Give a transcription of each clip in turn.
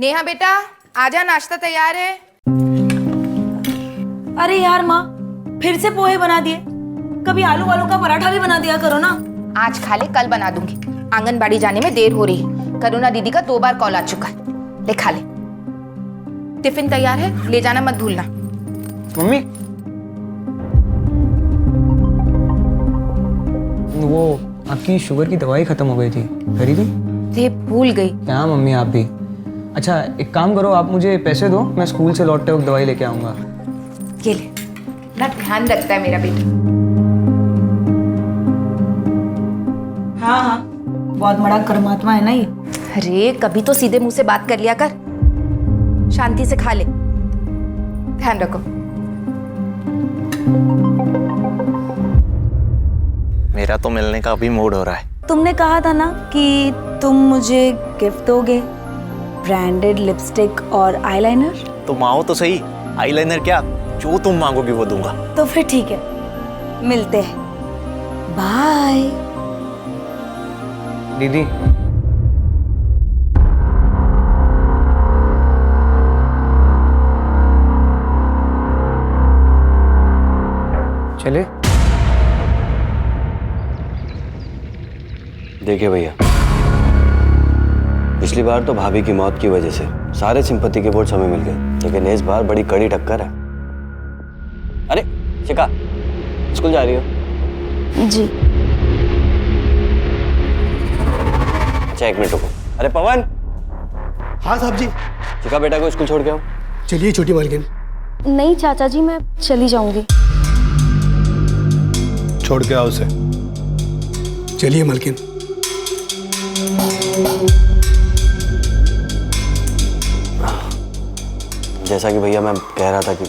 नेहा बेटा आजा, नाश्ता तैयार है। अरे यार माँ, फिर से पोहे बना दिए। कभी आलू वालू का पराठा भी बना दिया करो ना। आज खा ले, कल बना दूंगी। आंगनबाड़ी जाने में देर हो रही है। करुणा दीदी का 2 बार कॉल आ चुका है। ले खा ले। टिफिन तैयार है, ले जाना मत भूलना। मम्मी, वो आपकी शुगर की दवाई खत्म हो गई थी, खरीदी? रे भूल गई। क्या मम्मी आप भी। अच्छा एक काम करो, आप मुझे पैसे दो, मैं स्कूल से लौटते वक्त दवाई लेके आऊँगा। ये ले, ना ध्यान रखता है मेरा बेटा। हाँ हाँ, बहुत बड़ा कर्मात्मा है ना ये। अरे कभी तो सीधे मुंह से बात कर लिया कर। शांति से खा ले, ध्यान रखो। मेरा तो मिलने का अभी मूड हो रहा है। तुमने कहा था ना कि तुम मुझे गिफ्ट दोगे, ब्रांडेड लिपस्टिक और आईलाइनर। तुम आओ तो सही, आईलाइनर क्या, जो तुम मांगोगी वो दूंगा। तो फिर ठीक है, मिलते हैं। बाय। दीदी चले। देखिए भैया, पिछली बार तो भाभी की मौत की वजह से सारे सिंपत्ति के वोट्स हमें मिल गए, लेकिन इस बार बड़ी कड़ी टक्कर है। अरे शिखा, स्कूल जा रही हो? जी। अच्छा 1 मिनट रुको। अरे पवन। हाँ साहब जी। शिखा बेटा को स्कूल छोड़ के आओ। चलिए छोटी मालकिन। नहीं चाचा जी, मैं चली जाऊंगी। छोड़ के आओ उसे। चलिए मालकिन। जैसा कि भैया मैं कह रहा था कि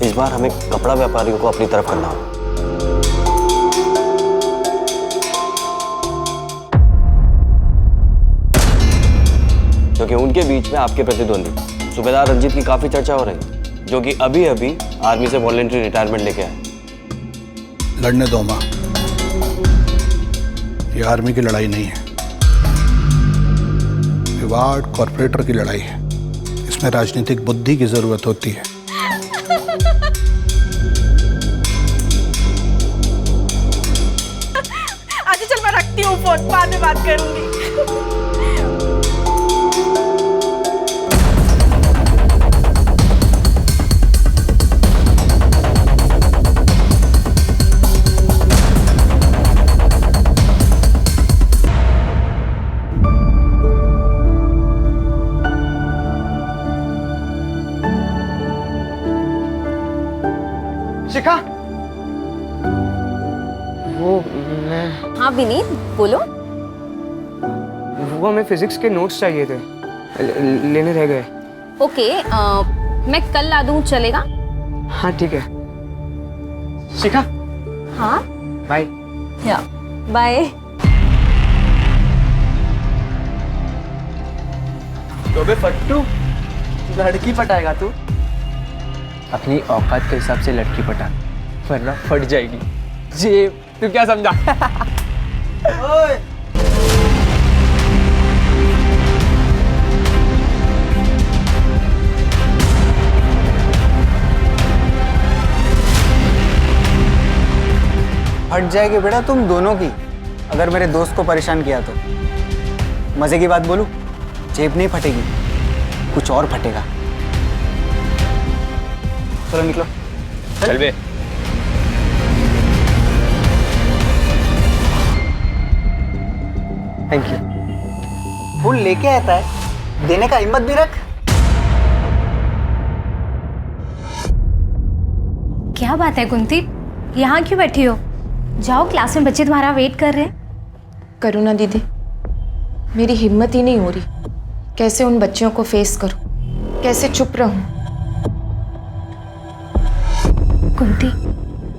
इस बार हमें कपड़ा व्यापारियों को अपनी तरफ करना होगा। क्योंकि उनके बीच में आपके प्रतिद्वंदी सूबेदार रंजीत की काफी चर्चा हो रही है, जो कि अभी अभी आर्मी से वॉलंटरी रिटायरमेंट लेके आए। लड़ने दो माँ, ये आर्मी की लड़ाई नहीं है, ये वार्ड कॉर्पोरेटर की लड़ाई है। इसमें राजनीतिक बुद्धि की जरूरत होती है। अच्छा चल, मैं रखती हूँ फोन, बाद में बात करूंगी। शिखा, वो मैं हाँ विनीत, बोलो। वो हमें फिजिक्स के नोट्स चाहिए थे, लेने रह गए। ओके, मैं कल ला दूँ, चलेगा? हाँ ठीक है। शिखा हाँ बाय। या बाय। तो बे फट्टू, लड़की पटाएगा तू? अपनी औकात के हिसाब से लड़की पटा, वरना फट जाएगी। जी तू क्या समझा? ओए हट जाएगी बेटा तुम दोनों की, अगर मेरे दोस्त को परेशान किया तो। मजे की बात बोलूं, जेब नहीं फटेगी, कुछ और फटेगा। चलो निकलो। चल बे। Thank you. फूल लेके आता है, देने का हिम्मत भी रख। क्या बात है कुंती, यहाँ क्यों बैठी हो? जाओ, क्लास में बच्चे तुम्हारा वेट कर रहे हैं। करुणा दीदी, मेरी हिम्मत ही नहीं हो रही। कैसे उन बच्चियों को फेस करूं, कैसे चुप रहूं। कुंती,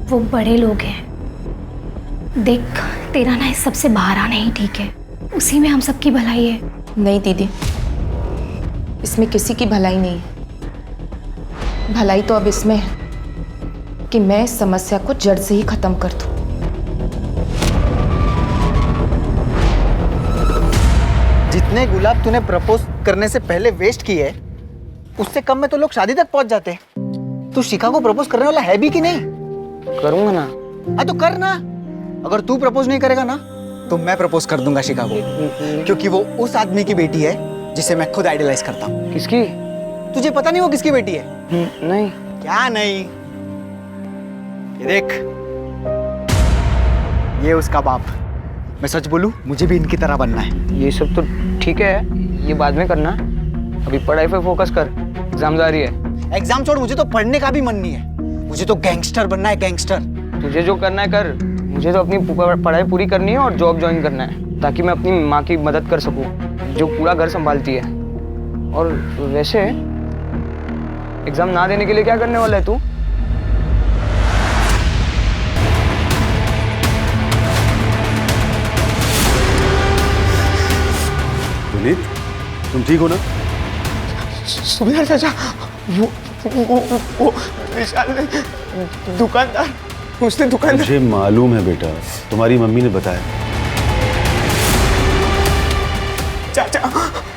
वो बड़े लोग हैं। देख, तेरा ना इस सबसे बाहर आना ही ठीक है, उसी में हम सबकी भलाई है। नहीं दीदी, इसमें किसी की भलाई नहीं है। भलाई तो अब इसमें है कि मैं इस समस्या को जड़ से ही खत्म कर दूं। जितने गुलाब तूने प्रपोज करने से पहले वेस्ट किए उससे कम में तो लोग शादी तक पहुंच जाते। तू शिखा को प्रपोज करने वाला है भी कि नहीं? करूंगा ना। हाँ तो कर ना। अगर तू प्रपोज नहीं करेगा ना तो मैं प्रपोज कर दूंगा शिखा को, क्योंकि वो उस आदमी की बेटी है जिसे मैं खुद आइडलाइज करता हूँ। किसकी? तुझे पता नहीं वो किसकी बेटी है? नहीं। क्या नहीं? ये देख, ये उसका बाप। मैं सच बोलूं, मुझे भी इनकी तरह बनना है। ये सब तो ठीक है, ये बाद में करना। अभी पढ़ाई पे फोकस कर, एग्जाम जारी है। एग्जाम छोड़, मुझे तो पढ़ने का भी मन नहीं है। मुझे तो गैंगस्टर बनना है, गैंगस्टर। तुझे जो करना है कर, मुझे तो अपनी पढ़ाई पूरी करनी है और जॉब ज्वाइन करना है, ताकि मैं अपनी माँ की मदद कर सकूं, जो पूरा घर संभालती है। और वैसे एग्जाम ना देने के लिए क्या करने वाला है तू? पुनीत, तुम ठीक हो ना? सुबह चाचा, वो विशाल ने दुकानदार, उसने दुकानदार। मुझे मालूम है बेटा, तुम्हारी मम्मी ने बताया। चाचा,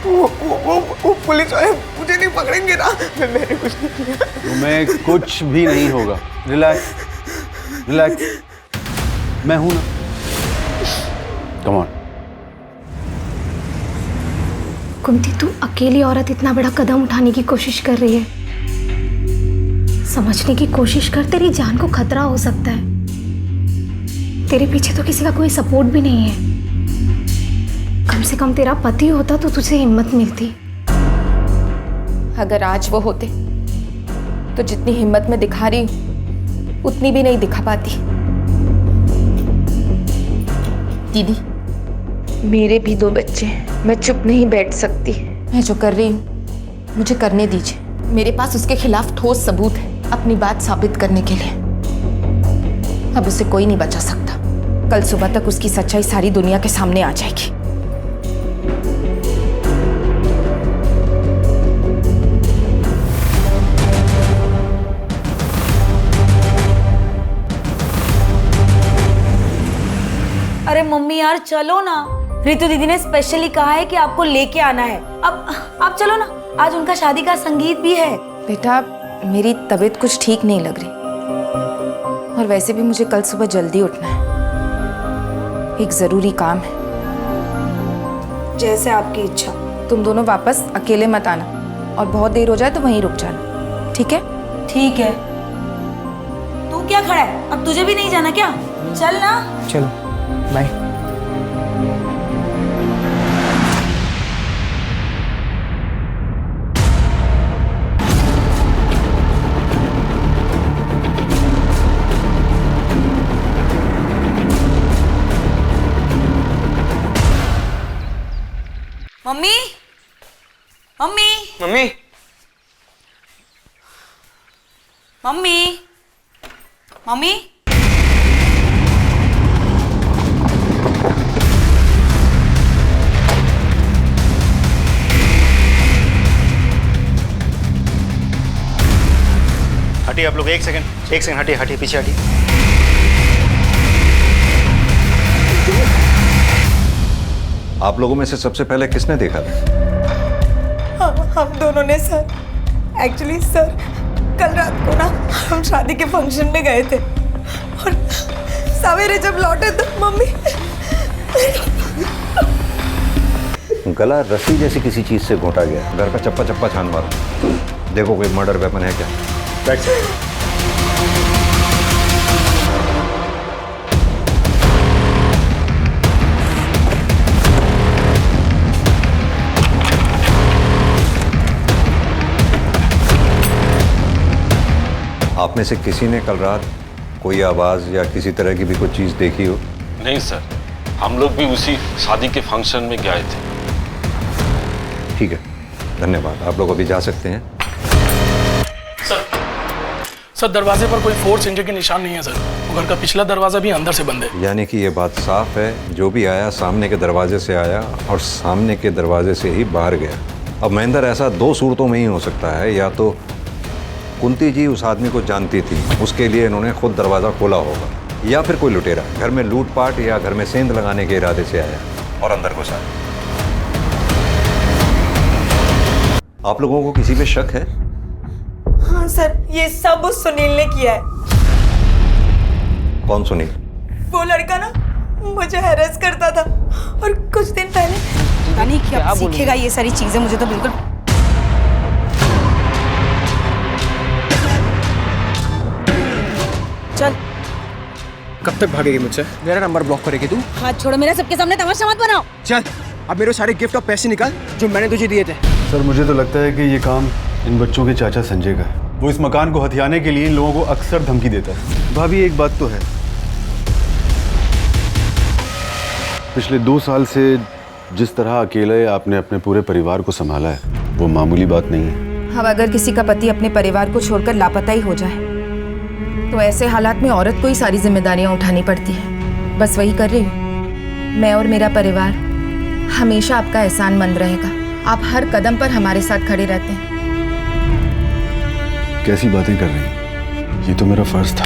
वो पुलिस वाले मुझे नहीं पकड़ेंगे ना? मैंने कुछ नहीं किया। तुम्हें कुछ भी नहीं होगा। रिलैक्स, रिलैक्स, मैं हूं ना। Come on. कुंती, तू अकेली औरत इतना बड़ा कदम उठाने की कोशिश कर रही है। समझने की कोशिश कर, तेरी जान को खतरा हो सकता है। तेरे पीछे तो किसी का कोई सपोर्ट भी नहीं है। कम से कम तेरा पति होता तो तुझे हिम्मत मिलती। अगर आज वो होते तो जितनी हिम्मत मैं दिखा रही हूं उतनी भी नहीं दिखा पाती। दीदी, मेरे भी 2 बच्चे हैं, मैं चुप नहीं बैठ सकती। मैं जो कर रही हूँ मुझे करने दीजिए। मेरे पास उसके खिलाफ ठोस सबूत है अपनी बात साबित करने के लिए। अब उसे कोई नहीं बचा सकता। कल सुबह तक उसकी सच्चाई सारी दुनिया के सामने आ जाएगी। अरे मम्मी यार चलो ना, रितु दीदी ने स्पेशली कहा है कि आपको लेके आना है। अब आप चलो ना, आज उनका शादी का संगीत भी है। बेटा, मेरी तबीयत कुछ ठीक नहीं लग रही और वैसे भी मुझे कल सुबह जल्दी उठना है। एक जरूरी काम है। जैसे आपकी इच्छा। तुम दोनों वापस अकेले मत आना और बहुत देर हो जाए तो वहीं रुक जाना, ठीक है? ठीक है। तू क्या खड़ा है? अब तुझे भी नहीं जाना क्या? चल ना। चलो, bye. Mummy, mummy, mummy, mummy, mummy. हटिए आप लोग, एक सेकंड हटिए, हटिए, पीछे हटिए। आप लोगों में से सबसे पहले किसने देखा था? हम दोनों ने सर। एक्चुअली सर, कल रात को ना हम शादी के फंक्शन में गए थे और सवेरे जब लौटे तो मम्मी गला रस्सी जैसी किसी चीज से घोटा गया। घर का चप्पा चप्पा छान मारो, देखो कोई मर्डर वेपन है क्या। That's it. आप में से किसी ने कल रात कोई आवाज या किसी तरह की भी कोई चीज देखी हो? नहीं सर, हम लोग भी उसी शादी के फंक्शन में गए थे। ठीक है, धन्यवाद। आप लोग अभी जा सकते हैं। सर, दरवाजे पर कोई फोर्स इंजरी के निशान नहीं है सर। घर का पिछला दरवाजा भी अंदर से बंद है। यानी कि ये बात साफ है, जो भी आया सामने के दरवाजे से आया और सामने के दरवाजे से ही बाहर गया। अब महेंद्र, ऐसा 2 सूरतों में ही हो सकता है। या तो कुंती जी उस आदमी को जानती थी, उसके लिए इन्होंने खुद दरवाज़ा खोला होगा, या फिर कोई लुटेरा घर में लूटपाट या घर में सेंध लगाने के इरादे से आया और अंदर घुसा। आप लोगों को किसी पे शक है? हाँ सर, ये सब उस सुनील ने किया है। कौन सुनील? वो लड़का ना मुझे हैरेस करता था और कुछ दिन पहले पता नहीं क्या सीखेगा ये सारी चीजें, मुझे तो बिल्कुल। चल। कब तक भागेगी मुझसे? मेरा नंबर ब्लॉक करेगी तू? हाथ छोड़ो मेरा, सबके सामने तमाशा मत बनाओ। चल, अब मेरे सारे गिफ्ट और पैसे निकाल जो मैंने तुझे दिए थे। सर मुझे तो लगता है कि ये काम इन बच्चों के चाचा संजय का है। वो इस मकान को हथियाने के लिए इन लोगों को अक्सर धमकी देता है। भाभी एक बात तो है, पिछले 2 साल से जिस तरह अकेले आपने अपने पूरे परिवार को संभाला है वो मामूली बात नहीं है। अब अगर किसी का पति अपने परिवार को छोड़कर लापता ही हो जाए तो ऐसे हालात में औरत को ही सारी जिम्मेदारियां उठानी पड़ती है। बस वही कर रही हूँ। मैं और मेरा परिवार हमेशा आपका एहसानमंद रहेगा। आप हर कदम पर हमारे साथ खड़े रहते हैं। कैसी बातें कर रही हैं? ये तो मेरा फर्ज था।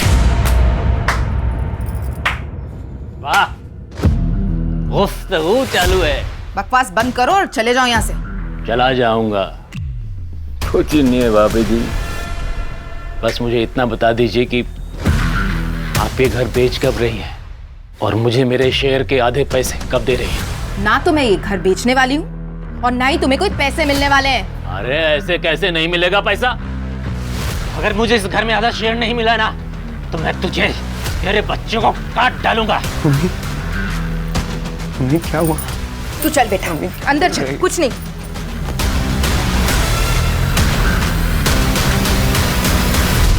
वाह, गुफ्तगू चालू है। बकवास बंद करो और चले जाओ यहाँ से। चला जाऊंगा, कुछ नहीं है भाभी जी। बस मुझे इतना बता दीजिए कि आप ये घर बेच कब रही हैं और मुझे मेरे शेयर के आधे पैसे कब दे रही हैं? ना तो मैं ये घर बेचने वाली हूँ और ना ही तुम्हें कोई पैसे मिलने वाले हैं। अरे ऐसे कैसे नहीं मिलेगा पैसा? अगर मुझे इस घर में आधा शेयर नहीं मिला ना तो मैं तुझे, तेरे बच्चों को काट डालूंगा। क्या हुआ? तू चल बेटा, अंदर चल। कुछ नहीं।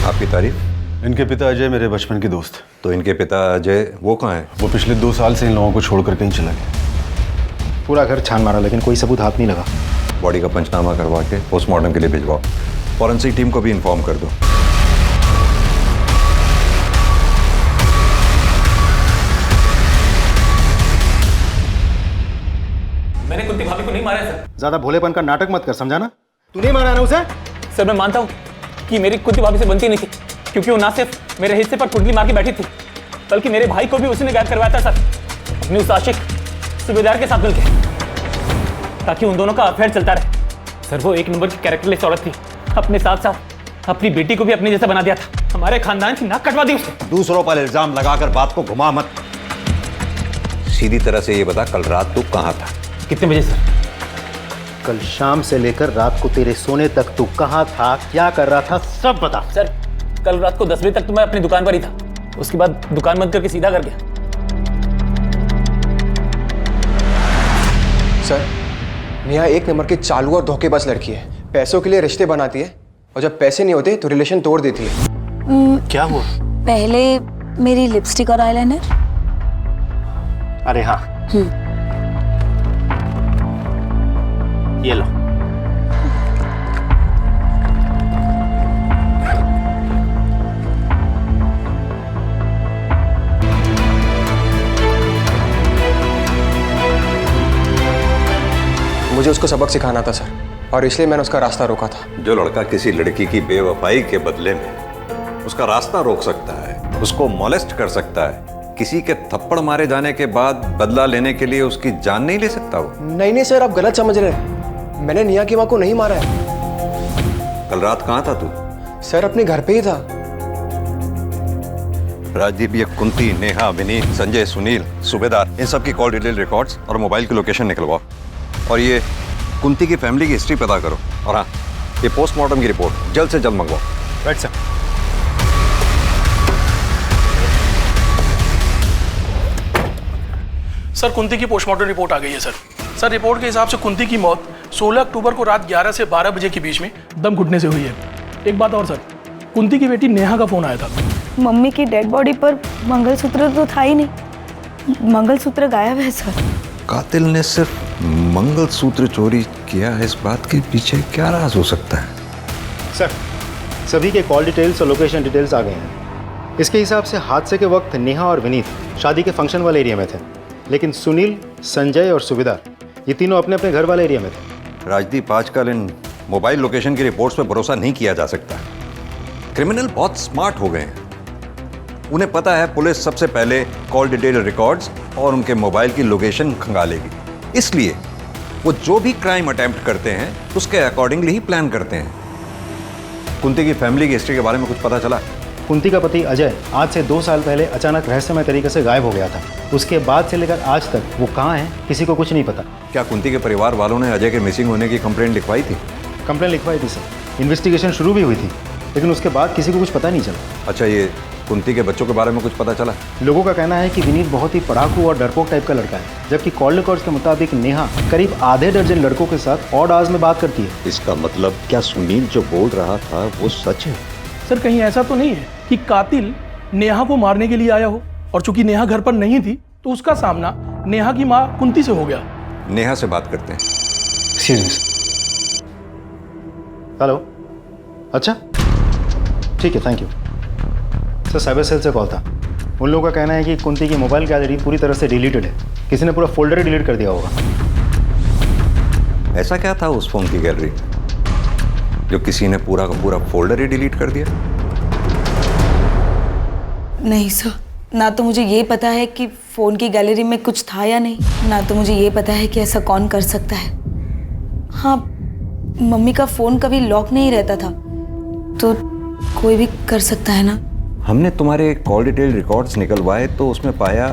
आपकी तारीफ? इनके पिता अजय मेरे बचपन के दोस्त। तो इनके पिता अजय वो कहाँ है? वो पिछले 2 साल से इन लोगों को छोड़कर कहीं चला गया। पूरा घर छान मारा लेकिन कोई सबूत हाथ नहीं लगा। बॉडी का पंचनामा करवा के पोस्टमार्टम के लिए भिजवाओ। फॉरेंसिक टीम को भी इन्फॉर्म कर दो। मैंने कुंती भाभी को नहीं मारा है सर। ज्यादा भोलेपन का नाटक मत कर, समझा ना? तू नहीं मारा ना उसे? सर मैं मानता हूँ कि मेरी कुंती भाभी से बनती नहीं थी, क्योंकि वो ना सिर्फ मेरे हिस्से पर कुंडली मार के बैठी थी बल्कि मेरे भाई को भी उसने गायब करवाया था सर, अपने उस आशिक सूबेदार के साथ मिलकर, ताकि उन दोनों का अफेयर चलता रहे। सर वो एक नंबर की कैरेक्टरलेस औरत थी, अपने साथ साथ अपनी बेटी को भी अपने जैसा बना दिया था। हमारे खानदान की नाक कटवा दी उसने। दूसरों पर इल्जाम लगाकर बात को घुमा मत। सीधी तरह से ये बता, कल रात तू कहाँ था? कितने बजे सर? कल शाम से लेकर रात को तेरे सोने तक तू कहाँ था, क्या कर रहा था, सब बता। सर कल रात को 10 बजे तक तो मैं अपनी दुकान पर ही था, उसके बाद दुकान बंद करके सीधा कर गया। सर नेहा एक नंबर की चालू और धोखेबाज लड़की है। पैसों के लिए रिश्ते बनाती है और जब पैसे नहीं होते तो रिलेशन तोड़ देती है। क्या हुआ? पहले मेरी लिपस्टिक और आईलाइनर। अरे हाँ, ये लो। मुझे उसको सबक सिखाना था सर, और इसलिए मैंने उसका रास्ता रोका था। जो लड़का किसी लड़की की बेवफाई के बदले में उसका रास्ता रोक सकता है, उसको मॉलेस्ट कर सकता है, किसी के थप्पड़ मारे जाने के बाद बदला लेने के लिए उसकी जान नहीं ले सकता वो? नहीं नहीं सर, आप गलत समझ रहे हैं। मैंने नेहा की माँ को नहीं मारा है। कल रात कहाँ था तू? सर अपने घर पे ही था। राजदीप, ये कुंती, नेहा, विनीत, संजय, सुनील, सूबेदार, इन सब की कॉल डिटेल रिकॉर्ड्स और मोबाइल की लोकेशन निकलवाओ। और ये कुंती की फैमिली की हिस्ट्री पता करो। और हाँ, ये पोस्टमार्टम की रिपोर्ट जल्द से जल्द मंगवाओ। Right sir. सर कुंती की पोस्टमार्टम रिपोर्ट आ गई है सर। सर रिपोर्ट के हिसाब से कुंती की मौत 16 अक्टूबर को रात 11 से 12 बजे के बीच में दम घुटने से हुई है। एक बात और सर, कुंती की बेटी नेहा का फोन आया था। मम्मी की डेड बॉडी पर मंगलसूत्र तो था ही नहीं, मंगलसूत्र गायब है सर। कातिल ने सिर्फ मंगलसूत्र चोरी किया है, इस बात के पीछे क्या राज हो सकता है? सर सभी के कॉल डिटेल्स और लोकेशन डिटेल्स आ गए हैं। इसके हिसाब से हादसे के वक्त नेहा और विनीत शादी के फंक्शन वाले एरिया में थे, लेकिन सुनील, संजय और सूबेदार ये तीनों अपने अपने घर वाले एरिया में थे। राजदीप, आजकल इन मोबाइल लोकेशन की रिपोर्ट्स पे भरोसा नहीं किया जा सकता। क्रिमिनल बहुत स्मार्ट हो गए हैं। उन्हें पता है पुलिस सबसे पहले कॉल डिटेल रिकॉर्ड्स और उनके मोबाइल की लोकेशन खंगालेगी, इसलिए वो जो भी क्राइम अटेम्प्ट करते हैं उसके अकॉर्डिंगली ही प्लान करते हैं। कुंती की फैमिली की हिस्ट्री के बारे में कुछ पता चला? कुंती का पति अजय आज से 2 साल पहले अचानक रहस्यमय तरीके से गायब हो गया था। उसके बाद से लेकर आज तक वो कहाँ है किसी को कुछ नहीं पता। क्या कुंती के परिवार वालों ने अजय के मिसिंग होने की कंप्लेंट लिखवाई थी? कंप्लेंट लिखवाई थी सर, इन्वेस्टिगेशन शुरू भी हुई थी, लेकिन उसके बाद किसी को कुछ पता नहीं चला। अच्छा, ये कुंती के बच्चों के बारे में कुछ पता चला? लोगों का कहना है कि विनीत बहुत ही पढ़ाकू और डरपोक टाइप का लड़का है, जबकि कॉल रिकॉर्ड्स के मुताबिक नेहा करीब आधे दर्जन लड़कों के साथ ऑड आवर्स में बात करती है। इसका मतलब क्या सुनील जो बोल रहा था वो सच है? सर कहीं ऐसा तो नहीं है कि कातिल नेहा को मारने के लिए आया हो, और चूंकि नेहा घर पर नहीं थी तो उसका सामना नेहा की माँ कुंती से हो गया। नेहा से बात करते हैं। हेलो, अच्छा ठीक है, thank you sir. Cyber cell से कॉल था। उन लोगों का कहना है कि कुंती की मोबाइल गैलरी पूरी तरह से डिलीटेड है। किसी ने पूरा फोल्डर ही डिलीट कर दिया होगा। ऐसा क्या था उस फोन की गैलरी जो किसी ने पूरा का पूरा फोल्डर ही डिलीट कर दिया? नहीं सर, ना तो मुझे ये पता है कि फ़ोन की गैलरी में कुछ था या नहीं, ना तो मुझे ये पता है कि ऐसा कौन कर सकता है। हाँ, मम्मी का फ़ोन कभी लॉक नहीं रहता था, तो कोई भी कर सकता है ना। हमने तुम्हारे कॉल डिटेल रिकॉर्ड्स निकलवाए तो उसमें पाया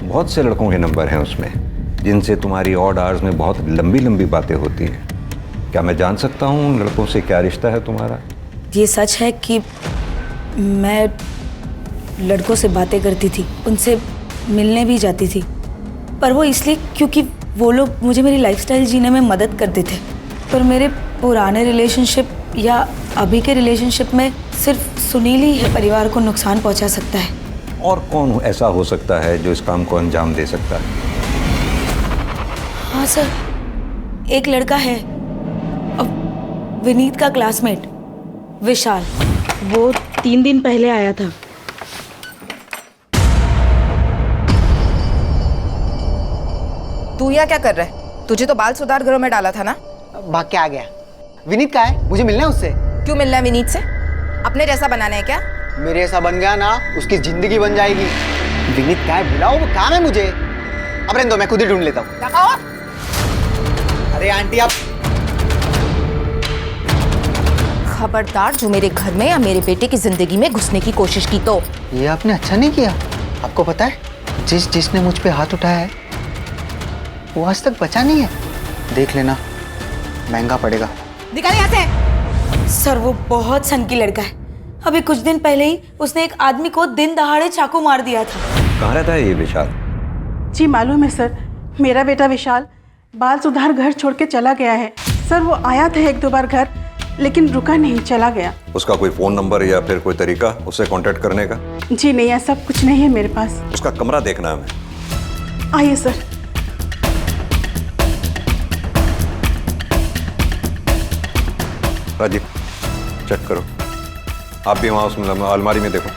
बहुत से लड़कों के नंबर हैं उसमें, जिनसे तुम्हारी ऑड आवर्स में बहुत लंबी लंबी बातें होती हैं। क्या मैं जान सकता हूँ उन लड़कों से क्या रिश्ता है तुम्हारा? ये सच है कि मैं लड़कों से बातें करती थी, उनसे मिलने भी जाती थी, पर वो इसलिए क्योंकि वो लोग मुझे मेरी लाइफस्टाइल जीने में मदद करते थे। पर मेरे पुराने रिलेशनशिप या अभी के रिलेशनशिप में सिर्फ सुनील ही है परिवार को नुकसान पहुंचा सकता है। और कौन ऐसा हो सकता है जो इस काम को अंजाम दे सकता है? हाँ सर, एक लड़का है, विनीत का क्लासमेट विशाल। वो 3 दिन पहले आया था। तू यहाँ क्या कर रहा है? तुझे तो बाल सुधार गृह में डाला था ना? भाग के आ गया। विनीत कहाँ है? मुझे मिलना है उससे। क्यों मिलना है विनीत से? अपने जैसा बनाना है क्या? मेरे ऐसा बन गया ना, उसकी जिंदगी बन जाएगी। विनीत कहाँ है? बुलाओ, वो काम है मुझे। अब रहने दो, मैं खुद ही ढूंढ लेता हूँ। अरे आंटी आप खबरदार जो मेरे घर में या मेरे बेटे की जिंदगी में घुसने की कोशिश की तो। ये आपने अच्छा नहीं किया। आपको पता है जिसने मुझ पे हाथ उठाया है वो आज तक बचा नहीं है। देख लेना, महंगा पड़ेगा। निकल यहाँ से। सर वो बहुत सनकी लड़का है। अभी कुछ दिन पहले ही उसने एक आदमी को दिन दहाड़े चाकू मार दिया था। कहाँ रहता है ये विशाल? जी मालूम है सर, मेरा बेटा विशाल बाल सुधार घर छोड़ के चला गया है। सर वो आया था 1-2 बार घर, लेकिन रुका नहीं, चला गया। उसका कोई फोन नंबर या फिर कोई तरीका उससे कांटेक्ट करने का? जी नहीं, ऐसा कुछ नहीं है मेरे पास। उसका कमरा देखना है हमें। आइए सर। राजीव चेक करो, आप भी वहां उसमें अलमारी में देखो।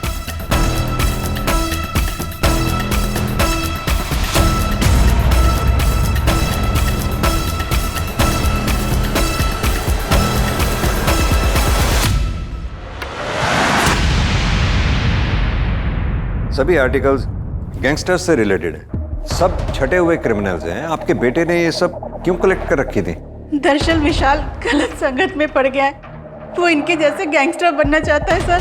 सभी आर्टिकल्स गैंगस्टर्स से रिलेटेड है, सब छटे हुए क्रिमिनल्स हैं। आपके बेटे ने ये सब क्यों कलेक्ट कर रखी थी? दरअसल विशाल गलत संगत में पड़ गया है, वो इनके जैसे गैंगस्टर बनना चाहता है सर।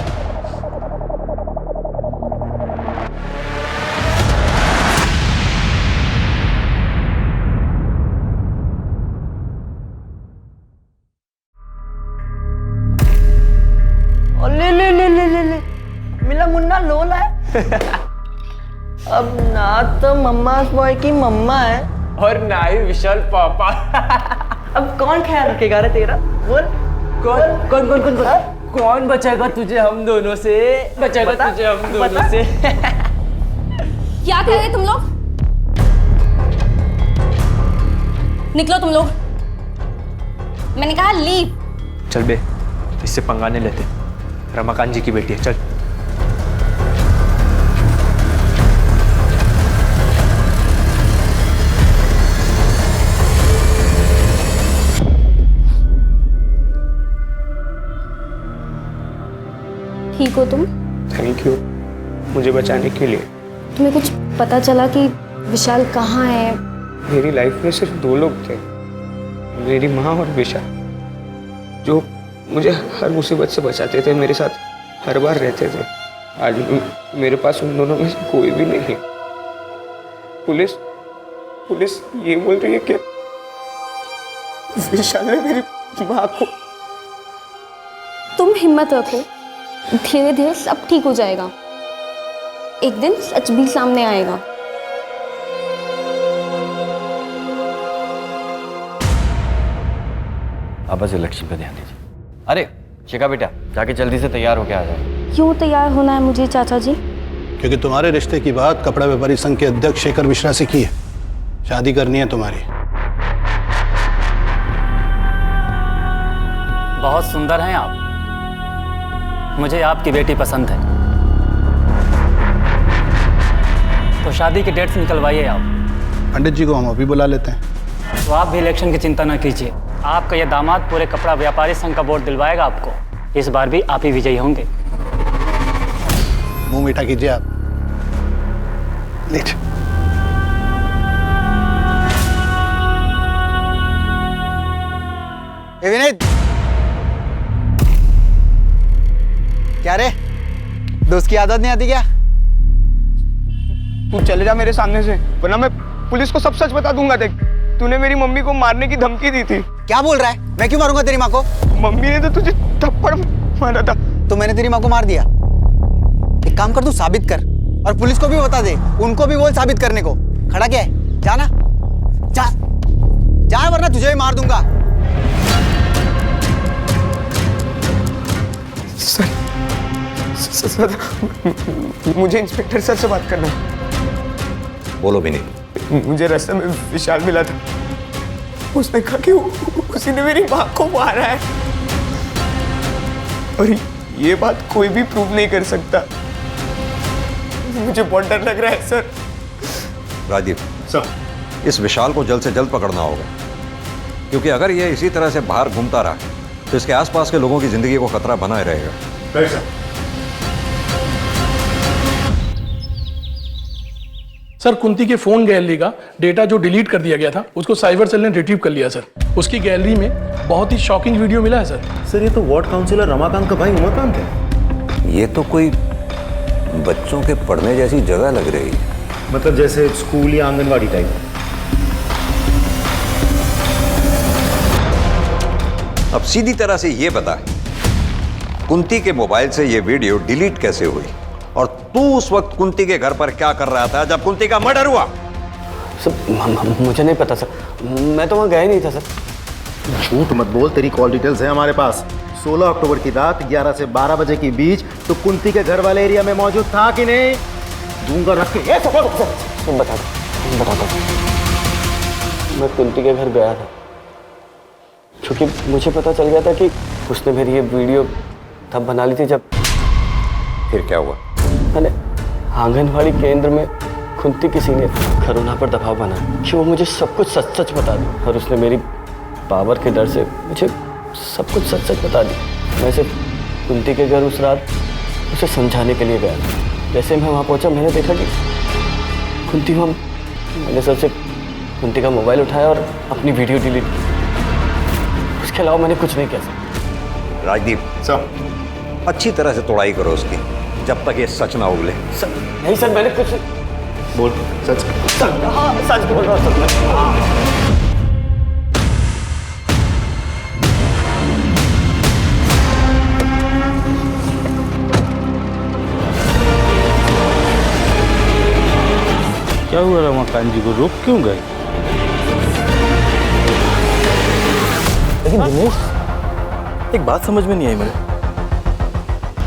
ले ले ले ले ले ले मिला मुन्ना लोला है। अब ना तो मम्मा बॉय की मम्मा है और ना ही विशाल पापा। अब कौन ख्याल रखेगा रे तेरा? बोल कौन कौन कौन कौन कौन बचाएगा तुझे हम दोनों से? बचाएगा तुझे हम दोनों से। क्या कह रहे तुम लोग? निकलो तुम लोग। मैंने कहा लीव। चल बे, इससे पंगा नहीं लेते। रमाकांत जी की बेटी है, चल। ठीक हो तुम? थैंक यू मुझे बचाने के लिए। तुम्हें कुछ पता चला कि विशाल कहाँ है, मेरी लाइफ में सिर्फ दो लोग थे, मेरी माँ और विशाल, जो मुझे हर मुसीबत से बचाते थे, मेरे साथ हर बार रहते थे। आज मेरे पास उन दोनों में से कोई भी नहीं है। पुलिस ये बोल रही है कि विशाल ने मेरी माँ को। तुम हिम्मत रखो, धीरे धीरे सब ठीक हो जाएगा। एक दिन सच भी सामने आएगा। आप बस इलेक्शन पे ध्यान दीजिए। अरे शिखा बेटा, जाके जल्दी से तैयार होके आ जाओ। क्यों तैयार होना है मुझे चाचा जी? क्योंकि तुम्हारे रिश्ते की बात कपड़ा व्यापारी संघ के अध्यक्ष शेखर मिश्रा से की है। शादी करनी है तुम्हारी। बहुत सुंदर हैं आप, मुझे आपकी बेटी पसंद है। तो शादी की डेट्स निकलवाइए आप। पंडित जी को हम अभी बुला लेते हैं। तो आप भी इलेक्शन की चिंता न कीजिए, आपका यह दामाद पूरे कपड़ा व्यापारी संघ का वोट दिलवाएगा आपको। इस बार भी आप ही विजयी होंगे। मुंह मीठा कीजिए आप। लीजिए। विनीत, क्या रे, दोस्त की आदत नहीं आती क्या? तू चले जा मेरे सामने से, वरना मैं पुलिस को सब सच बता दूंगा। देख, तूने मेरी मम्मी को मारने की धमकी दी थी। क्या बोल रहा है? मैं क्यों मारूंगा तेरी माँ को? मम्मी ने तो तुझे थप्पड़ मारा था। तो मैंने तेरी माँ को मार दिया? एक काम कर, तू साबित कर और पुलिस को भी बता दे, उनको भी बोल साबित करने को। खड़ा क्या है? जाना, जा वरना तुझे भी मार दूंगा। सर, मुझे इंस्पेक्टर सर से बात करना है। बोलो विनीत। मुझे रास्ते में विशाल मिला था, उसने कहा कि उसी ने मेरी माँ को मारा है, और ये बात कोई भी प्रूव नहीं कर सकता। मुझे बहुत डर लग रहा है सर। राजीव सर, इस विशाल को जल्द से जल्द पकड़ना होगा, क्योंकि अगर ये इसी तरह से बाहर घूमता रहा तो इसके आसपास के लोगों की जिंदगी को खतरा बना रहेगा। सर, कुंती के फोन गैलरी का डेटा जो डिलीट कर दिया गया था, उसको साइबर सेल ने रिट्रीव कर लिया सर। उसकी गैलरी में बहुत ही शॉकिंग वीडियो मिला है सर। सर, ये तो वार्ड काउंसिलर रमाकांत का भाई उमाकांत है। ये तो कोई बच्चों के पढ़ने जैसी जगह लग रही है। मतलब जैसे स्कूल या आंगनवाड़ी टाइप। अब सीधी तरह से ये बता, कुंती के मोबाइल से ये वीडियो डिलीट कैसे हुई, और तू उस वक्त कुंती के घर पर क्या कर रहा था जब कुंती का मर्डर हुआ? सर, मुझे नहीं पता सर, मैं तो वहां गया ही नहीं था सर। झूठ मत बोल, तेरी कॉल डिटेल्स है हमारे पास। 16 अक्टूबर की रात 11 से 12 बजे के बीच तो कुंती के घर वाले एरिया में मौजूद था कि नहीं? दूंगा रख के। बता दो। मैं कुंती के घर गया था, क्योंकि मुझे पता चल गया था कि उसने मेरी ये वीडियो तब बना ली थी जब। फिर क्या हुआ? मैंने आंगनवाड़ी केंद्र में कुंती किसी ने करुणा पर दबाव बनाया कि वो मुझे सब कुछ सच सच बता दी, और उसने मेरी पावर के डर से मुझे सब कुछ सच सच बता दी। मैं सिर्फ कुंती के घर उस रात उसे समझाने के लिए गया। जैसे मैं वहाँ पहुँचा, मैंने देखा कि कुंती वहाँ। मैंने सबसे कुंती का मोबाइल उठाया और अपनी वीडियो डिलीट की। उसके अलावा मैंने कुछ नहीं किया सर। राजदीप सर, अच्छी तरह से तोड़ाई करो उसकी, जब तक ये सच ना उगले। नहीं सर, मैंने कुछ। बोल सच। हाँ, सच बोल रहा हूँ सर। क्या हुआ रमाकांत जी को रोक क्यों गए? लेकिन दिनेश, एक बात समझ में नहीं आई मुझे।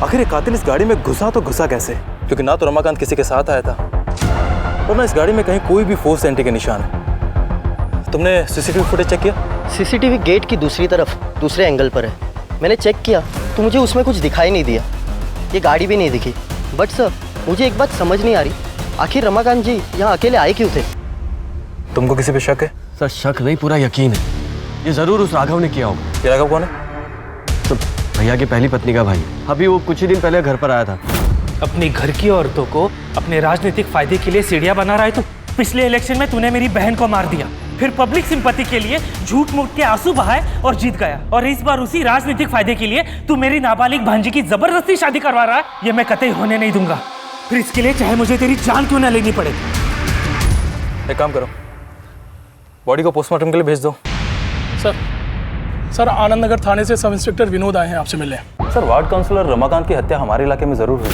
आखिर ये कातिल इस गाड़ी में घुसा तो घुसा कैसे? क्योंकि ना तो रमाकांत किसी के साथ आया था, और ना इस गाड़ी में कहीं कोई भी फोर्स एंट्री के निशान है। तुमने सीसीटीवी फुटेज चेक किया? सीसीटीवी गेट की दूसरी तरफ दूसरे एंगल पर है। मैंने चेक किया तो मुझे उसमें कुछ दिखाई नहीं दिया, ये गाड़ी भी नहीं दिखी। बट सर, मुझे एक बात समझ नहीं आ रही, आखिर रमाकांत जी यहाँ अकेले आए क्यों थे? तुमको किसी पे शक है? सर, शक नहीं, पूरा यकीन है। ये जरूर उस राघव ने किया होगा। ये राघव कौन है? तो भैया की पहली पत्नी का भाई। अभी वो कुछ ही दिन पहले घर पर आया था। अपनी घर की औरतों को अपने राजनीतिक फायदे के लिए सीढ़ियां बना रहा है। तो पिछले इलेक्शन में तूने मेरी बहन को मार दिया, फिर पब्लिक सिंपैथी के लिए झूठ मूठ के आंसू बहाए और जीत गया, और इस बार उसी राजनीतिक फायदे के लिए तू मेरी नाबालिग भांजी की जबरदस्ती शादी करवा रहा है। ये मैं कतई होने नहीं दूंगा, फिर इसके लिए चाहे मुझे तेरी जान क्यों ना लेनी पड़े। एक काम करो, बॉडी को पोस्टमार्टम के लिए भेज दो। सर आनंद नगर थाने से सब इंस्पेक्टर विनोद आए हैं आपसे मिलने। सर, वार्ड काउंसलर रमाकांत की हत्या हमारे इलाके में ज़रूर हुई,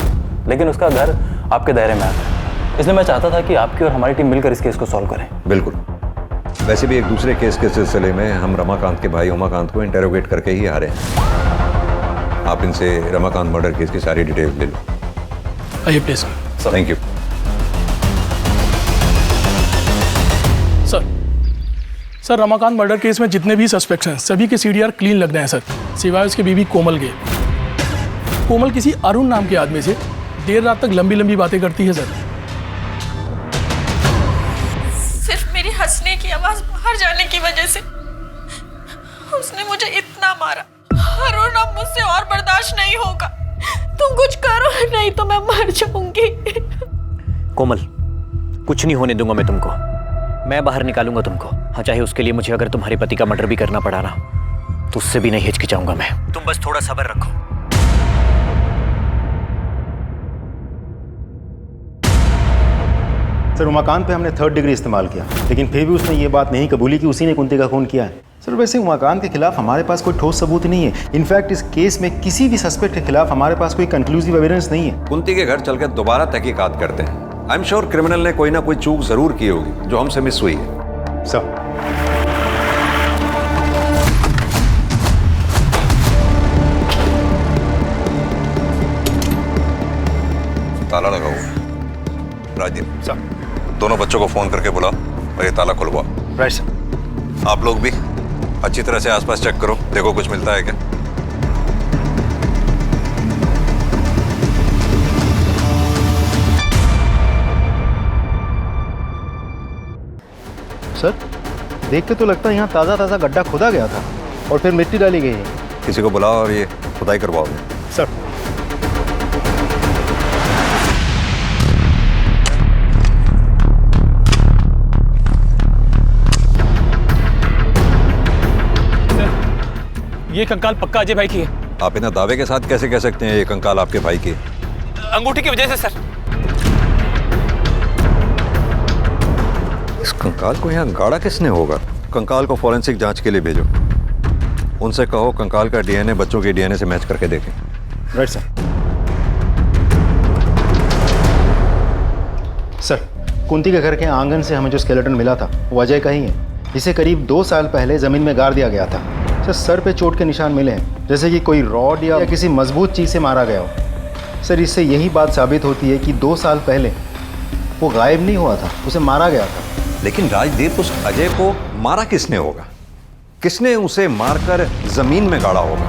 लेकिन उसका घर आपके दायरे में आता है, इसलिए मैं चाहता था कि आपकी और हमारी टीम मिलकर इस केस को सॉल्व करें। बिल्कुल। वैसे भी एक दूसरे केस के सिलसिले में हम रमाकांत के भाई उमाकांत को इंटेरोगेट करके ही आ रहे हैं। आप इनसे रमाकांत मर्डर केस की सारी डिटेल ले लो। आइए please. Thank you. Sir Ramakant murder case में जितने भी सस्पेक्ट्स हैं सभी के सीडीआर क्लीन लग रहे हैं सर, सिवाय उसके बीवी कोमल के। कोमल किसी अरुण नाम के आदमी से देर रात तक लंबी लंबी बातें करती है सर। सिर्फ मेरी हंसने की आवाज बाहर जाने की वजह से उसने मुझे इतना मारा। अरुण अब मुझसे और बर्दाश्त नहीं होगा, तुम कुछ करो नहीं तो मैं मर जाऊंगी। कोमल, कुछ नहीं होने दूंगा मैं तुमको, मैं बाहर निकालूंगा तुमको। हाँ, चाहे उसके लिए मुझे अगर तुम्हारे पति का मर्डर भी करना पड़ा ना, तो उससे भी नहीं हिचकिचाऊंगा मैं। तुम बस थोड़ा सब्र रखो। सर उमाकांत पे हमने 3rd डिग्री इस्तेमाल किया, लेकिन फिर भी उसने ये बात नहीं कबूली कि उसी ने कुंती का खून किया है। सर वैसे उमाकांत के खिलाफ हमारे पास कोई ठोस सबूत नहीं है। इनफैक्ट इस केस में किसी भी सस्पेक्ट के खिलाफ हमारे पास कोई कंक्लूसिव एविडेंस नहीं है। कुंती के घर चलकर दोबारा तहकीकात करते हैं। आई एम श्योर क्रिमिनल ने कोई ना कोई चूक जरूर की होगी जो हमसे मिस हुई है। सर ताला लगा हुआ। राजदीप सर, दोनों बच्चों को फोन करके बुलाओ और ये ताला खुलवाओ। Right sir. आप लोग भी अच्छी तरह से आसपास चेक करो, देखो कुछ मिलता है क्या। सर देख के तो लगता है यहाँ ताज़ा ताज़ा गड्ढा खोदा गया था और फिर मिट्टी डाली गई है। किसी को बुलाओ और ये खुदाई करवाओगे। सर ये कंकाल पक्का अजय भाई की है। आप इतना दावे के साथ कैसे कह सकते हैं ये कंकाल आपके भाई की? अंगूठी की वजह से सर। इस कंकाल को यहाँ गाड़ा किसने होगा? कंकाल को फॉरेंसिक जांच के लिए भेजो। उनसे कहो कंकाल का डीएनए बच्चों के डीएनए से मैच करके देखें। Right sir. सर कुंती के घर के आंगन से हमें जो स्केलेटन मिला था वो अजय का ही है। इसे करीब 2 साल पहले जमीन में गाड़ दिया गया था। सर पे चोट के निशान मिले हैं, जैसे कि कोई रॉड या किसी मजबूत चीज़ से मारा गया हो। सर इससे यही बात साबित होती है कि 2 साल पहले वो गायब नहीं हुआ था, उसे मारा गया था। लेकिन राजदीप, उस अजय को मारा किसने होगा? किसने उसे मारकर जमीन में गाड़ा होगा?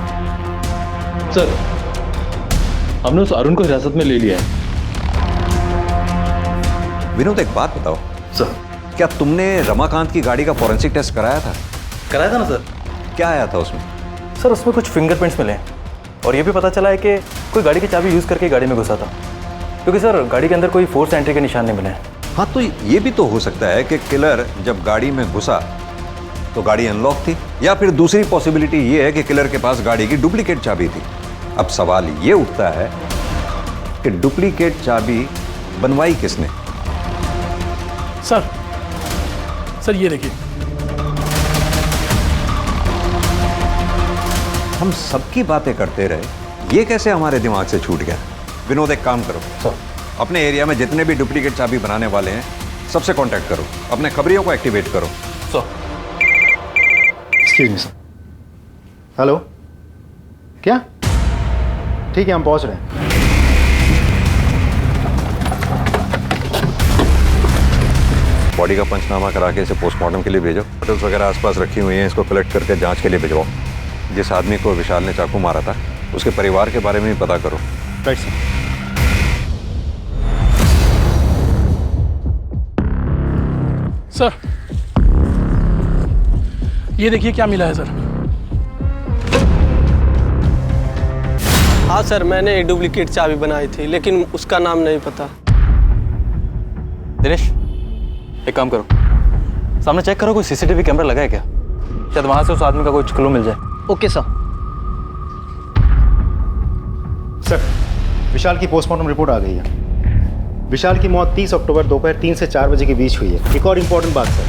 सर हमने उस अरुण को हिरासत में ले लिया है। विनोद एक बात बताओ सर, क्या तुमने रमाकांत की गाड़ी का फॉरेंसिक टेस्ट कराया था? कराया था ना सर। क्या आया था उसमें? सर उसमें कुछ फिंगरप्रिंट्स मिले हैं और ये भी पता चला है कि कोई गाड़ी की चाबी यूज़ करके गाड़ी में घुसा था, क्योंकि सर गाड़ी के अंदर कोई फोर्स एंट्री के निशान नहीं मिले हैं। हाँ, तो ये भी तो हो सकता है कि किलर जब गाड़ी में घुसा तो गाड़ी अनलॉक थी, या फिर दूसरी पॉसिबिलिटी ये है कि किलर के पास गाड़ी की डुप्लीकेट चाबी थी। अब सवाल ये उठता है कि डुप्लीकेट चाबी बनवाई किसने? सर ये देखिए, हम सबकी बातें करते रहे, ये कैसे हमारे दिमाग से छूट गया? विनोद एक काम करो सर, अपने एरिया में जितने भी डुप्लीकेट चाबी बनाने वाले हैं सबसे कांटेक्ट करो, अपने खबरियों को एक्टिवेट करो। Sir excuse me sir. Hello, क्या? ठीक है हम पहुंच रहे हैं। बॉडी का पंचनामा करा के इसे पोस्टमार्टम के लिए भेजो। बोतल्स वगैरह आसपास रखी हुई हैं, इसको कलेक्ट करके जांच के लिए भिजवाओ। जिस आदमी को विशाल ने चाकू मारा था उसके परिवार के बारे में भी पता करो। Right sir. सर ये देखिए क्या मिला है सर। हाँ सर, मैंने एक डुप्लीकेट चाबी बनाई थी, लेकिन उसका नाम नहीं पता। दिनेश, एक काम करो, सामने चेक करो कोई सीसीटीवी कैमरा लगा है क्या, शायद वहां से उस आदमी का कुछ क्लू मिल जाए। Okay sir. सर, विशाल की पोस्टमार्टम रिपोर्ट आ गई है। विशाल की मौत 30 अक्टूबर दोपहर 3 से 4 बजे के बीच हुई है। एक और इम्पोर्टेंट बात सर,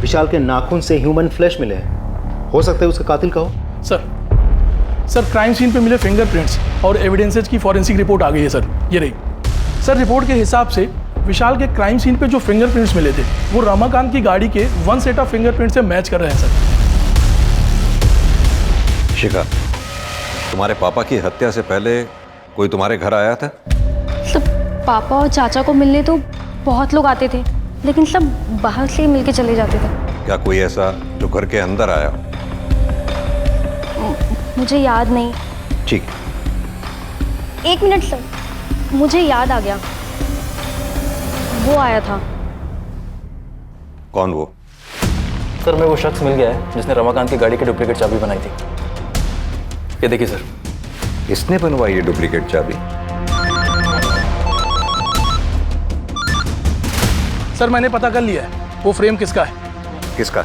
विशाल के नाखून से ह्यूमन फ्लैश मिले हैं। हो सकता है उसका कातिल का हो। सर क्राइम सीन पे मिले फिंगरप्रिंट्स और एविडेंसेज की फॉरेंसिक रिपोर्ट आ गई है सर, ये रही। सर रिपोर्ट के हिसाब से विशाल के क्राइम सीन पे जो फिंगरप्रिंट्स मिले थे वो रमाकांत की गाड़ी के 1 सेट ऑफ फिंगरप्रिंट से मैच कर रहे हैं सर। शिखा, तुम्हारे पापा की हत्या से पहले कोई तुम्हारे घर आया था? सब पापा और चाचा को मिलने तो बहुत लोग आते थे, लेकिन सब बाहर से ही मिलके चले जाते थे। क्या कोई ऐसा जो घर के अंदर आया? मुझे याद नहीं। ठीक। 1 मिनट सर, मुझे याद आ गया, वो आया था। कौन वो? सर मैं वो शख्स मिल गया है जिसने रमाकांत की गाड़ी की डुप्लीकेट चाबी बनाई थी। ये देखिए सर। इसने बनवाई ये डुप्लीकेट चाबी? सर मैंने पता कर लिया है वो फ्रेम किसका है। किसका?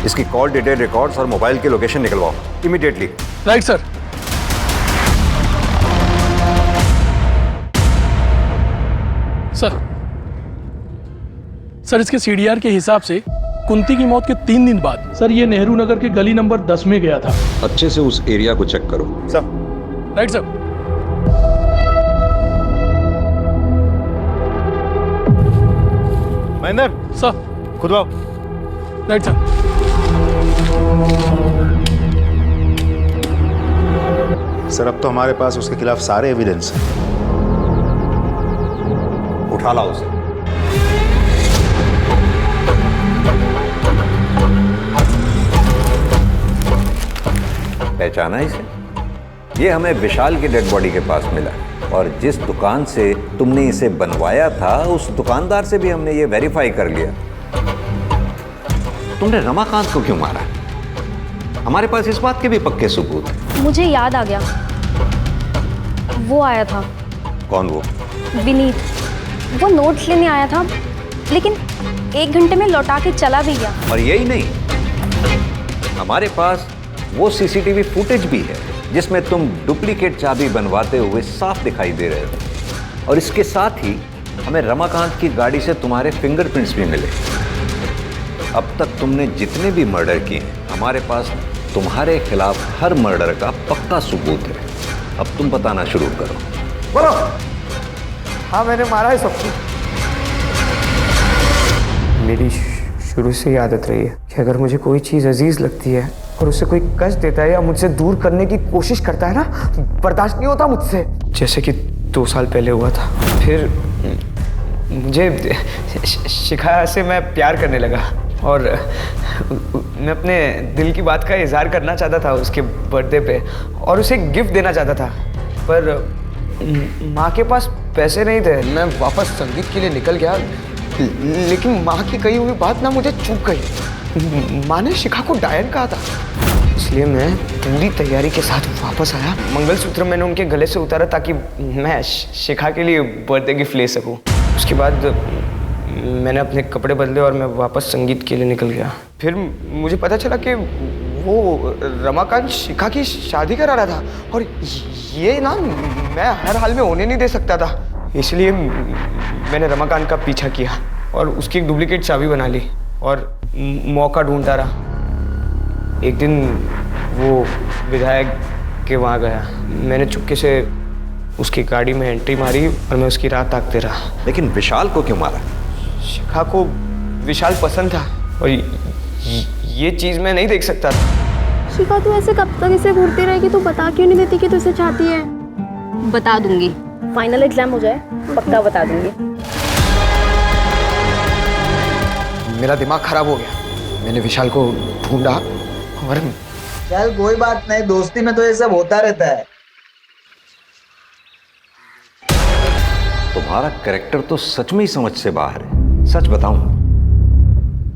इसकी कॉल डिटेल रिकॉर्ड्स और मोबाइल की लोकेशन निकलवाओ इमीडिएटली। Right sir. सर इसके सीडीआर के हिसाब से कुंती की मौत के 3 दिन बाद सर ये नेहरू नगर के गली नंबर 10 में गया था। अच्छे से उस एरिया को चेक करो। Sir. Right sir. Mahendra sir. खुदवाओ। Right sir. सर अब तो हमारे पास उसके खिलाफ सारे एविडेंस हैं। उठा लाओ उसे। पहचाना इसे? ये हमें विशाल की डेड बॉडी के पास मिला और जिस दुकान से तुमने इसे बनवाया था उस दुकानदार से भी हमने ये वेरीफाई कर लिया। तुमने रमाकांत को क्यों मारा? हमारे पास इस बात के भी पक्के सबूत हैं। मुझे याद आ गया, वो आया था। कौन वो? विनीत। वो नोट्स लेने आया था, लेकिन 1 घंटे में लौटा के चला भी गया। और यही नहीं, हमारे पास वो सीसीटीवी फुटेज भी है जिसमें तुम डुप्लीकेट चाबी बनवाते हुए साफ दिखाई दे रहे हो। और इसके साथ ही हमें रमाकांत की गाड़ी से तुम्हारे फिंगरप्रिंट्स भी मिले। अब तक तुमने जितने भी मर्डर किए हैं हमारे पास तुम्हारे खिलाफ हर मर्डर का पक्का सबूत है। अब तुम बताना शुरू करो। बोलो। हाँ मैंने मारा है सबको। मेरी शुरू से ही आदत रही है कि अगर मुझे कोई चीज़ अजीज लगती है और उसे कोई कष्ट देता है या मुझसे दूर करने की कोशिश करता है ना, बर्दाश्त नहीं होता मुझसे। जैसे कि 2 साल पहले हुआ था। फिर मुझे शिखा से मैं प्यार करने लगा और मैं अपने दिल की बात का इजहार करना चाहता था उसके बर्थडे पे और उसे गिफ्ट देना चाहता था, पर माँ के पास पैसे नहीं थे। मैं वापस संगीत के लिए निकल गया, लेकिन माँ की कही हुई बात ना मुझे चुभ गई। माँ ने शिखा को डायन कहा था, इसलिए मैं पूरी तैयारी के साथ वापस आया। मंगलसूत्र मैंने उनके गले से उतारा ताकि मैं शिखा के लिए बर्थडे गिफ्ट ले सकूं। उसके बाद मैंने अपने कपड़े बदले और मैं वापस संगीत के लिए निकल गया। फिर मुझे पता चला कि वो रमाकांत शिखा की शादी करा रहा था और ये ना मैं हर हाल में होने नहीं दे सकता था। इसलिए मैंने रमाकांत का पीछा किया और उसकी एक डुप्लीकेट चाबी बना ली और मौका ढूंढता रहा। एक दिन वो विधायक के वहाँ गया, मैंने चुपके से उसकी गाड़ी में एंट्री मारी और मैं उसकी राह ताकते रहा। लेकिन विशाल को क्यों मारा? शिखा को विशाल पसंद था और ये चीज़ मैं नहीं देख सकता था। शिखा तू ऐसे कब तक इसे घूरती रहेगी? तू बता क्यों नहीं देती कि तू इसे चाहती है? बता दूंगी, फाइनल एग्जाम हो जाए पक्का बता दूंगी। मेरा दिमाग खराब हो गया, मैंने विशाल को ढूंढा और चल कोई बात नहीं, दोस्ती में तो ये सब होता रहता है। तुम्हारा कैरेक्टर तो सच में ही समझ से बाहर है। सच बताऊं,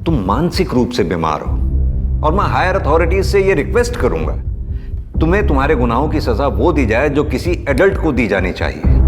तुम मानसिक रूप से बीमार हो और मैं हायर अथॉरिटीज से ये रिक्वेस्ट करूंगा तुम्हें तुम्हारे गुनाहों की सजा वो दी जाए जो किसी एडल्ट को दी जानी चाहिए।